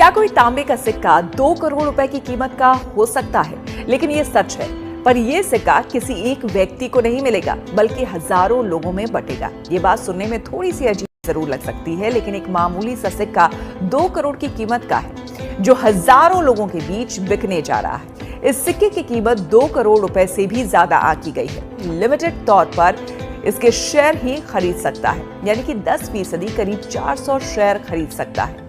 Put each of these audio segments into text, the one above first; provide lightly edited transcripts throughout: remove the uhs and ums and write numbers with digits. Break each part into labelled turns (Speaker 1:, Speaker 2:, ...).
Speaker 1: क्या कोई तांबे का सिक्का 2 करोड़ रुपए की कीमत का हो सकता है? लेकिन ये सच है। पर यह सिक्का किसी एक व्यक्ति को नहीं मिलेगा, बल्कि हजारों लोगों में बटेगा। ये बात सुनने में थोड़ी सी अजीब जरूर लग सकती है, लेकिन एक मामूली सा सिक्का 2 करोड़ की कीमत का है, जो हजारों लोगों के बीच बिकने जा रहा है। इस सिक्के की कीमत 2 करोड़ रुपए से भी ज्यादा आंकी गई है। लिमिटेड तौर पर इसके शेयर ही खरीद सकता है, यानी कि 10% करीब 400 शेयर खरीद सकता है।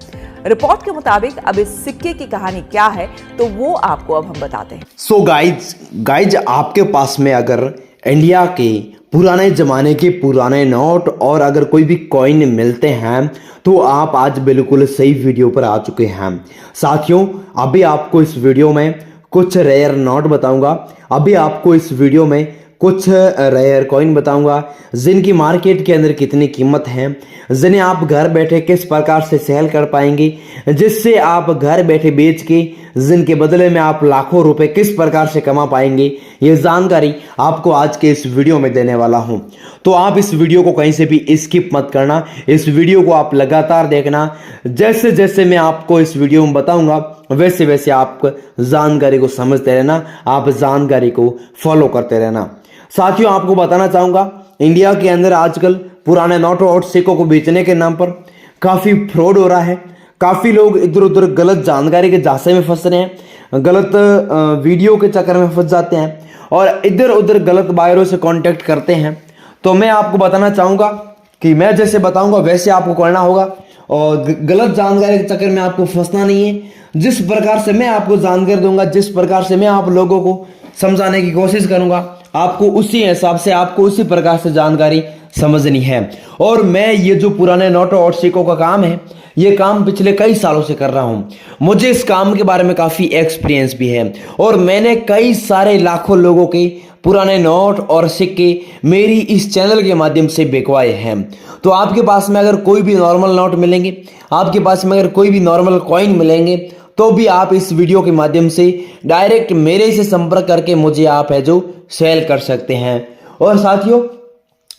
Speaker 1: रिपोर्ट के मुताबिक अब इस सिक्के की कहानी क्या है, तो वो आपको अब हम बताते हैं।
Speaker 2: सो गाइज आपके पास में अगर इंडिया के पुराने जमाने के पुराने नोट और अगर कोई भी कॉइन मिलते हैं तो आप आज बिल्कुल सही वीडियो पर आ चुके हैं। साथियों, अभी आपको इस वीडियो में कुछ रेयर नोट बताऊंगा, अभी आपको इस वीडियो में कुछ रेयर कॉइन बताऊंगा जिनकी मार्केट के अंदर कितनी कीमत है, जिन्हें आप घर बैठे किस प्रकार से सेल कर पाएंगे, जिससे आप घर बैठे बेच के जिनके बदले में आप लाखों रुपए किस प्रकार से कमा पाएंगे, ये जानकारी आपको आज के इस वीडियो में देने वाला हूं। तो आप इस वीडियो को कहीं से भी स्किप मत करना, इस वीडियो को आप लगातार देखना। जैसे जैसे मैं आपको इस वीडियो में बताऊंगा वैसे वैसे आप जानकारी को समझते रहना, आप जानकारी को फॉलो करते रहना। साथियों, आपको बताना चाहूंगा इंडिया के अंदर आजकल पुराने नोटों और सिक्कों को बेचने के नाम पर काफी फ्रॉड हो रहा है। काफी लोग इधर उधर गलत जानकारी के झांसे में फंस रहे हैं, गलत वीडियो के चक्कर में फंस जाते हैं और इधर उधर गलत बायरों से कांटेक्ट करते हैं। तो मैं आपको बताना चाहूंगा कि मैं जैसे बताऊंगा वैसे आपको करना होगा और गलत जानकारी के चक्कर में आपको फंसना नहीं है। जिस प्रकार से मैं आपको जानकारी दूंगा, जिस प्रकार से मैं आप लोगों को समझाने की कोशिश करूंगा, आपको उसी हिसाब से, आपको उसी प्रकार से जानकारी समझनी है। और मैं ये जो पुराने नोटों और सिक्कों का काम है, ये काम पिछले कई सालों से कर रहा हूं। मुझे इस काम के बारे में काफी एक्सपीरियंस भी है और मैंने कई सारे लाखों लोगों के पुराने नोट और सिक्के मेरी इस चैनल के माध्यम से बिकवाए हैं। तो आपके पास में अगर कोई भी नॉर्मल नोट मिलेंगे, आपके पास में अगर कोई भी नॉर्मल कॉइन मिलेंगे, तो भी आप इस वीडियो के माध्यम से डायरेक्ट मेरे से संपर्क करके मुझे आप है जो सेल कर सकते हैं। और साथियों,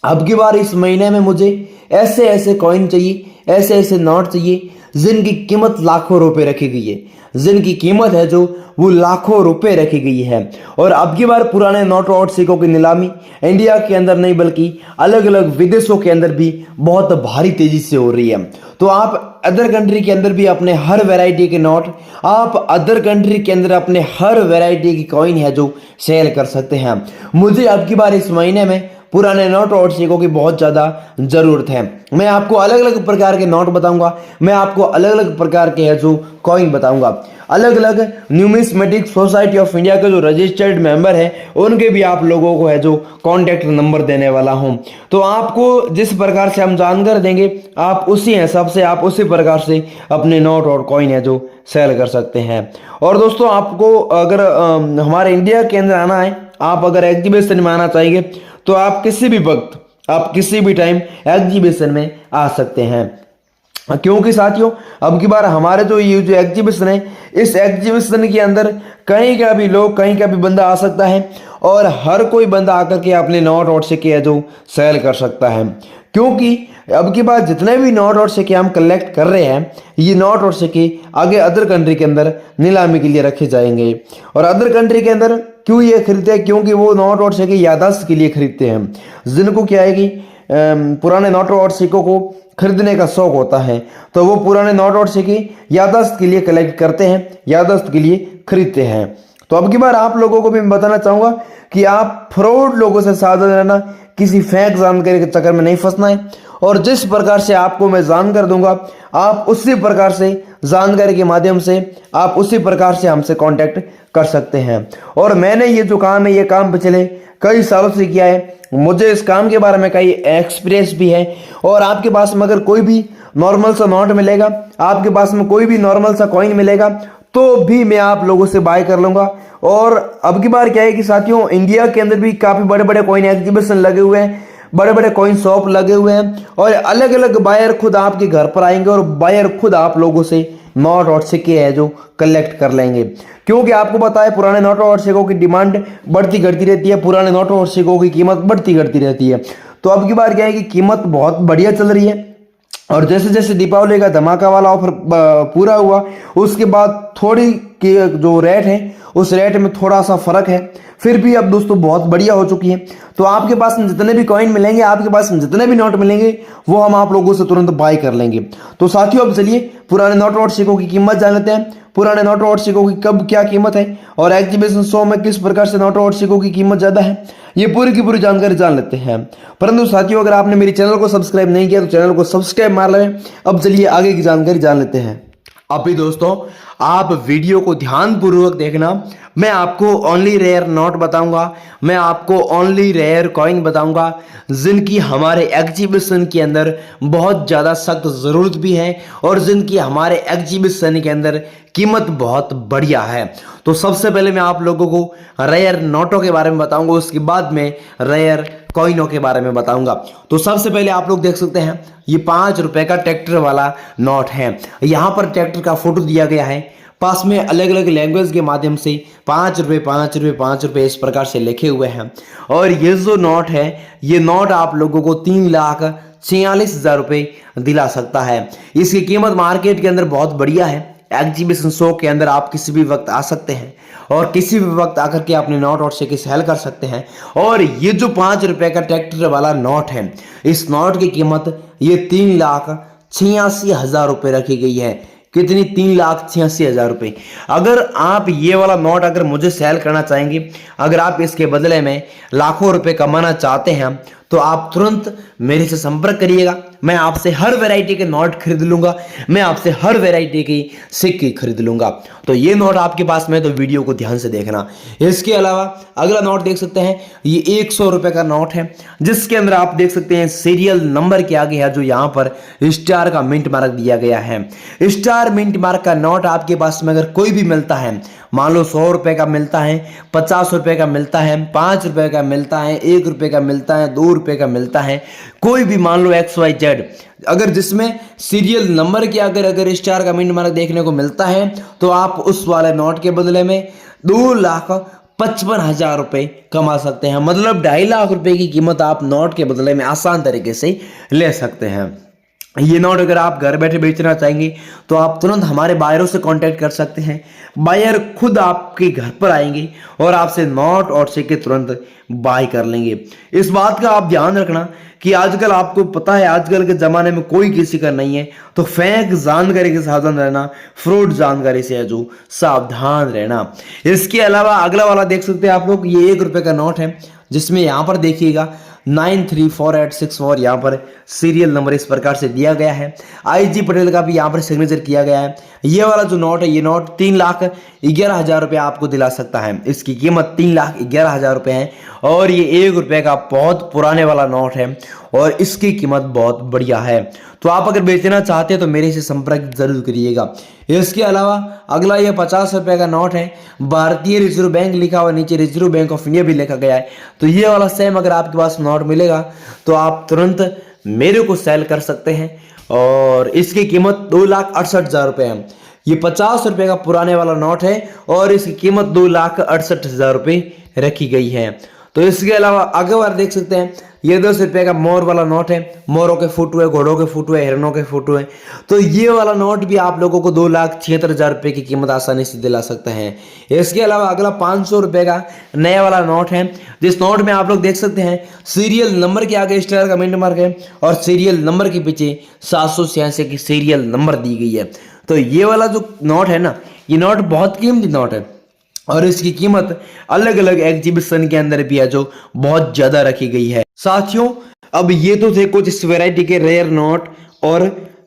Speaker 2: अब की बार इस महीने में मुझे ऐसे ऐसे कॉइन चाहिए, ऐसे ऐसे नोट चाहिए जिनकी कीमत लाखों रुपए रखी गई है, जिनकी कीमत है जो वो लाखों रुपए रखी गई है। और अब की बार पुराने नोटों और सिक्कों की नीलामी इंडिया के अंदर नहीं बल्कि अलग अलग विदेशों के अंदर भी बहुत भारी तेजी से हो रही है। तो आप अदर कंट्री के अंदर भी अपने हर वैरायटी के नोट, आप अदर कंट्री के अंदर अपने हर वैरायटी की कॉइन है जो सेल कर सकते हैं। मुझे अब की बार इस महीने में पुराने नोट और सिक्कों की बहुत ज्यादा जरूरत है। मैं आपको अलग अलग प्रकार के नोट बताऊंगा, मैं आपको अलग अलग प्रकार के है जो कॉइन बताऊंगा। अलग अलग न्यूमिस्मेटिक सोसाइटी ऑफ इंडिया के जो रजिस्टर्ड मेंबर है उनके भी आप लोगों को है जो कॉन्टैक्ट नंबर देने वाला हूं। तो आपको जिस प्रकार से हम जानकारी देंगे, आप उसी हिसाब से, आप उसी प्रकार से अपने नोट और कॉइन है जो सेल कर सकते हैं। और दोस्तों, आपको अगर हमारे इंडिया के अंदर आना है, आप अगर एग्जीबिशन में आना चाहेंगे, तो आप किसी भी वक्त, आप किसी भी टाइम एग्जीबिशन में आ सकते हैं। क्योंकि साथियों, अब की बार हमारे जो ये जो एग्जीबिशन है, इस एग्जीबिशन के अंदर कहीं का भी लोग, कहीं का भी बंदा आ सकता है और हर कोई बंदा आकर के अपने नोट और सिक्के है जो सेल कर सकता है। क्योंकि अब की बार जितने भी नोट और सिक्के हम कलेक्ट कर रहे हैं, ये नोट और सिक्के आगे अदर कंट्री के अंदर नीलामी के लिए रखे जाएंगे। और अदर कंट्री के अंदर क्यों ये खरीदते हैं? क्योंकि वो नोट और सिक्के याददाश्त के लिए खरीदते हैं। जिनको क्या है कि पुराने नोटों और सिक्कों को खरीदने का शौक होता है, तो वो पुराने नोट और सिक्के याददाश्त के लिए कलेक्ट करते हैं, याददाश्त के लिए खरीदते हैं। तो अब की बार आप लोगों को भी मैं बताना चाहूंगा कि आप फ्रॉड लोगों से सावधान रहना, किसी फेक जानकारी के चक्कर में नहीं फंसना है। और जिस प्रकार से आपको मैं जानकारी दूंगा, आप उसी प्रकार से जानकारी के माध्यम से, आप उसी प्रकार से हमसे कांटेक्ट कर सकते हैं। और मैंने ये जो काम है, ये काम पिछले कई सालों से किया है, मुझे इस काम के बारे में कई एक्सपीरियंस भी है। और आपके पास में अगर कोई भी नॉर्मल सा नोट मिलेगा, आपके पास में कोई भी नॉर्मल सा कॉइन मिलेगा, तो भी मैं आप लोगों से बाय कर लूंगा। और अब की बार क्या है कि साथियों, इंडिया के अंदर भी काफी बड़े बड़े कॉइन एग्जीबिशन लगे हुए हैं, बड़े बड़े कॉइन शॉप लगे हुए हैं और अलग अलग बायर खुद आपके घर पर आएंगे और बायर खुद आप लोगों से नोट और सिक्के है जो कलेक्ट कर लेंगे। क्योंकि आपको पता है पुराने नोटों और सिक्कों की डिमांड बढ़ती घटती रहती है, पुराने नोटों और सिक्कों की कीमत बढ़ती घटती रहती है। तो अब की बार क्या है कि कीमत बहुत बढ़िया चल रही है। और जैसे जैसे दीपावली का धमाका वाला ऑफर पूरा हुआ, उसके बाद थोड़ी की जो रेट है उस रेट में थोड़ा सा फर्क है, फिर भी अब दोस्तों बहुत बढ़िया हो चुकी है। तो आपके पास में जितने भी कॉइन मिलेंगे, आपके पास में जितने भी नोट मिलेंगे, वो हम आप लोगों से तुरंत बाय कर लेंगे। तो साथियों अब चलिए पुराने नोट और सिक्कों की कीमत जान लेते हैं। पुराने नोट और सिक्कों की कब क्या कीमत है और एग्जीबिशन शो में किस प्रकार से नोट और सिक्कों की कीमत ज्यादा है, ये पूरी की पूरी जानकारी जान लेते हैं। परंतु साथियों अगर आपने मेरे चैनल को सब्सक्राइब नहीं किया तो चैनल को सब्सक्राइब मार लें। अब चलिए आगे की जानकारी जान लेते हैं। अभी दोस्तों आप वीडियो को ध्यान पूर्वक देखना, मैं आपको ओनली रेयर नोट बताऊंगा, मैं आपको ओनली रेयर कॉइन बताऊंगा जिनकी हमारे एग्जीबिशन के अंदर बहुत ज़्यादा सख्त ज़रूरत भी है और जिनकी हमारे एग्जीबिशन के अंदर कीमत बहुत बढ़िया है। तो सबसे पहले मैं आप लोगों को रेयर नोटों के बारे में बताऊंगा, उसके बाद में रेयर कॉइनों के बारे में बताऊंगा। तो सबसे पहले आप लोग देख सकते हैं ये 5 रुपए का ट्रैक्टर वाला नोट है। यहाँ पर ट्रैक्टर का फोटो दिया गया है, पास में अलग अलग लैंग्वेज के माध्यम से 5 रुपए 5 रुपए 5 रुपए इस प्रकार से लिखे हुए हैं। और ये जो नोट है, ये नोट आप लोगों को 3,46,000 रुपए दिला सकता है। इसकी कीमत मार्केट के अंदर बहुत बढ़िया है। एग्जीबिशन शो के अंदर आप किसी भी वक्त आ सकते हैं और किसी भी वक्त आकर के अपने नोट और सिक्के सेल कर सकते हैं। और ये जो 5 रुपए का ट्रैक्टर वाला नोट है, इस नोट की कीमत ये 3,86,000 रुपए रखी गई है। कितनी? 3,86,000 रुपए। अगर आप ये वाला नोट अगर मुझे सेल करना चाहेंगे, अगर आप इसके बदले में लाखों रुपए कमाना चाहते हैं, तो आप तुरंत मेरे से संपर्क करिएगा। मैं आपसे हर वैरायटी के नोट खरीद लूंगा, मैं आपसे हर वैरायटी की सिक्के खरीद लूंगा। तो ये नोट आपके पास में, तो वीडियो को ध्यान से देखना। इसके अलावा अगला नोट देख सकते हैं, ये 100 रुपए का नोट है, जिसके अंदर आप देख सकते हैं सीरियल नंबर के आगे है जो यहाँ पर स्टार का मिंट मार्क दिया गया है। स्टार मिंट मार्क का नोट आपके पास में अगर कोई भी मिलता है, मान लो 100 रुपए का मिलता है, 50 रुपए का मिलता है, 5 रुपए का मिलता है, 1 रुपए का मिलता है, 2 रुपए का मिलता है, कोई भी मान लो XYZ, अगर जिसमें सीरियल नंबर के अगर स्टार का मिंट मार्क देखने को मिलता है, तो आप उस वाले नोट के बदले में 2,55,000 रुपए कमा सकते हैं। मतलब 2.5 लाख रुपए की कीमत आप नोट के बदले में आसान तरीके से ले सकते हैं। ये नोट अगर आप घर बैठे बेचना चाहेंगे तो आप तुरंत हमारे बायरों से कांटेक्ट कर सकते हैं। बायर खुद आपके घर पर आएंगे और आपसे नोट और सिक्के तुरंत बाय कर लेंगे। इस बात का आप ध्यान रखना कि आजकल आपको पता है, आजकल के ज़माने में कोई किसी का नहीं है, तो फेक जानकारी के सावधान रहना, फ्रॉड जानकारी से है जो सावधान रहना। इसके अलावा अगला वाला देख सकते हैं आप लोग, ये 1 रुपए का नोट है, जिसमें यहाँ पर देखिएगा 934864 यहाँ पर सीरियल नंबर इस प्रकार से दिया गया है। IG पटेल का भी यहाँ पर सिग्नेचर किया गया है। ये वाला जो नोट है, ये नोट 3,11,000 रुपये आपको दिला सकता है। इसकी कीमत 3,11,000 रुपये है और ये 1 रुपये का बहुत पुराने वाला नोट है और इसकी कीमत बहुत बढ़िया है। तो आप अगर बेचना चाहते हैं तो मेरे से संपर्क जरूर करिएगा। इसके अलावा अगला ये 50 रुपये का नोट है, भारतीय रिजर्व बैंक लिखा हुआ, नीचे रिजर्व बैंक ऑफ इंडिया भी लिखा गया है। तो ये वाला सेम अगर आपके पास नोट मिलेगा तो आप तुरंत मेरे को सेल कर सकते हैं और इसकी कीमत 2,68,000 रुपये है। ये 50 रुपये का पुराने वाला नोट है और इसकी कीमत 2,68,000 रुपये रखी गई है। तो इसके अलावा आगे बार देख सकते हैं, ये 10 रुपये का मोर वाला नोट है, मोरों के फोटो है, घोड़ों के फोटो है, हिरणों के फोटो है। तो ये वाला नोट भी आप लोगों को 2,76,000 रुपये की कीमत आसानी से दिला सकते हैं। इसके अलावा अगला 500 रुपये का नया वाला नोट है, जिस नोट में आप लोग देख सकते हैं सीरियल नंबर के आगे स्टार का मिंट मार्क है और सीरियल नंबर के पीछे 786 की सीरियल नंबर दी गई है। तो ये वाला जो नोट है ना, ये नोट बहुत कीमती नोट है और इसकी कीमत अलग अलग एग्जीबिशन के अंदर भी है जो बहुत ज्यादा रखी गई है। साथियों अब ये तो थे कुछ इस वैरायटी के रेयर नोट और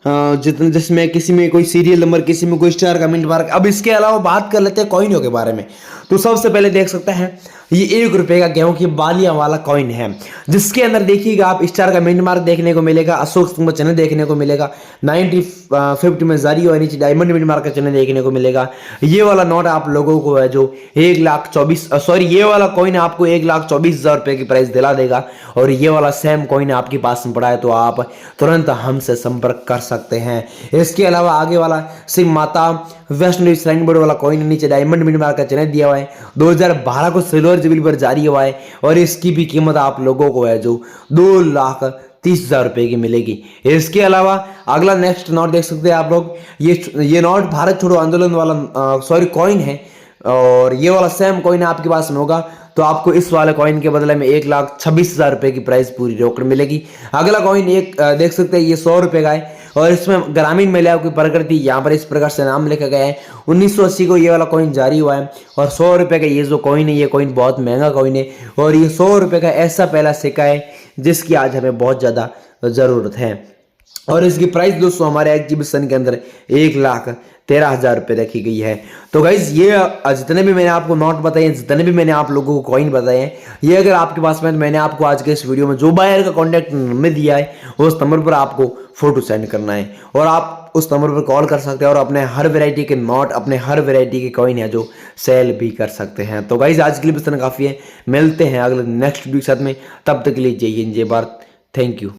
Speaker 2: जितने जिसमें किसी में कोई सीरियल नंबर, किसी में कोई स्टार का मिंट मार्क। अब इसके अलावा बात कर लेते हैं कॉइनों के बारे में। तो सबसे पहले देख सकते हैं ये 1 रुपये का गेहूं की बालियां वाला कॉइन है, जिसके अंदर देखिएगा आप स्टार का मिंट मार्क देखने को मिलेगा, अशोक स्तंभ चिन्ह देखने को मिलेगा, 9050 में जारी और नीचे डायमंड मिंट मार्क का चिन्ह देखने को मिलेगा। ये वाला नोट आप लोगों को है जो 1,24,000 ये वाला कॉइन आपको 1,24,000 रुपये की प्राइस दिला देगा। और ये वाला सेम कॉइन आपके पास में पड़ा है तो आप तुरंत हमसे संपर्क कर सकते हैं। इसके अलावा आगे वाला सिंह माता वैष्णो श्राइन बोर्ड वाला कॉइन, नीचे डायमंड मिंट मार्क का चिन्ह दिया हुआ है, 2012 को सिल्वर जुबली पर जारी हुआ है और इसकी भी कीमत आप लोगों को है जो 2,60,000 30,000 रुपए की मिलेगी। इसके अलावा अगला नेक्स्ट नोट देख सकते हैं आप लोग, ये नोट भारत छोड़ो आंदोलन वाला सॉरी कॉइन है, और ये वाला सेम कॉइन आपके पास में होगा तो आपको इस वाले कॉइन के बदले में 1,26,000 रुपए की प्राइस पूरी रोकड़ मिलेगी। अगला कॉइन एक देख सकते हैं, ये 100 रुपए का है और इसमें ग्रामीण महिलाओं की प्रकृति यहाँ पर इस प्रकार से नाम लिखा गया है। 1980 को ये वाला कॉइन जारी हुआ है और 100 रुपए का ये जो कॉइन है, ये कॉइन बहुत महंगा कॉइन है और ये 100 रुपए का ऐसा पहला सिक्का है जिसकी आज हमें बहुत ज़्यादा ज़रूरत है। और इसकी प्राइस दोस्तों हमारे एग्जीबिशन के अंदर 1,13,000 रुपये रखी गई है। तो गाइज ये जितने भी मैंने आपको नोट बताए हैं, जितने भी मैंने आप लोगों को कॉइन बताए हैं, ये अगर आपके पास में, मैंने आपको आज के इस वीडियो में जो बायर का कॉन्टैक्ट नंबर दिया है उस नंबर पर आपको फोटो सेंड करना है और आप उस नंबर पर कॉल कर सकते हैं और अपने हर वैरायटी के नोट, अपने हर वैरायटी के कॉइन है जो सेल भी कर सकते हैं। तो गाइज आज के लिए बस इतना काफ़ी है, मिलते हैं अगले नेक्स्ट वीडियो के साथ में, तब तक के लिए जय हिंद जय भारत, थैंक यू।